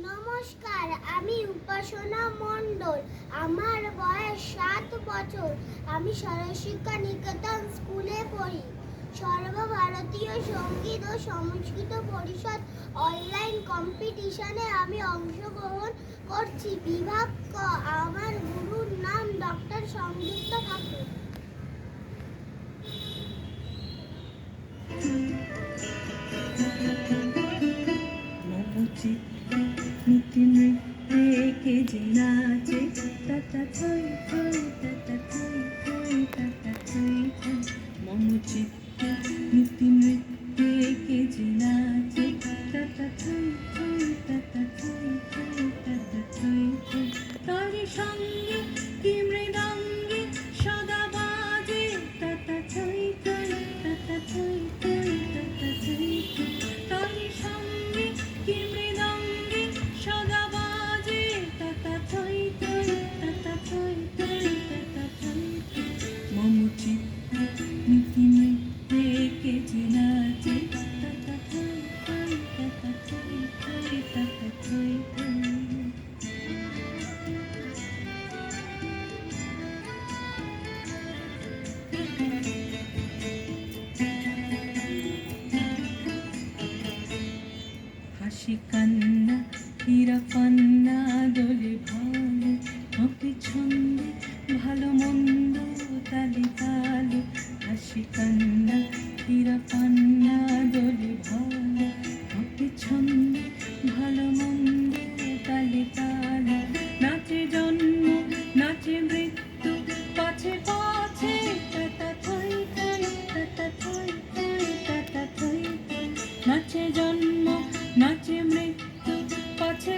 নমস্কার, আমি উপাসনা মণ্ডল। আমার বয়স 7 বছর। আমি সরশিক্ষা নিকেতন স্কুলে পড়ি। সর্বভারতীয় সঙ্গীত ও সংস্কৃত পরিষদ অনলাইন কম্পিটিশনে আমি অংশগ্রহণ করছি। বিভাগ ক। আমার গুরুর নাম ডক্টর সংযুক্ত ঠাকুর। নীতি নৃত্যে কে যে নাচে টাটা থই থই টাটা থই থই টাটা থই থই মম চিত্তে নীতি নৃত্যে কে যে নাচে টাটা থই থই টাটা থই থই টাটা থই থই তার সঙ্গে কি মৃদঙ্গে সদা বাজে টাটা থই থই টাটা থই থই টাটা থই থই তার সঙ্গে কি মৃদঙ্গে সদা বাজে টাটা থই থই টাটা থই থই টাটা থই থই মম চিত্তে নীতি নৃত্যে কে যে নাচে টাটা থই থই টাটা থই থই টাটা থই থই হাসি কান্না হীরা পান্না দোলে ভালো হবে ছন্দে ভালো মন্দ তালে তালে হাসি কান্না হীরা পান্না দোলে ভালো হবে ছন্দে ভালো মন্দ তালে তালে নাচে জন্ম নাচে মৃত্যু পাছে পাছে টাটা থই থই টাটা থই থই টাটা থই থই নাচে জন্ম নাচে মৃত্যু পাছে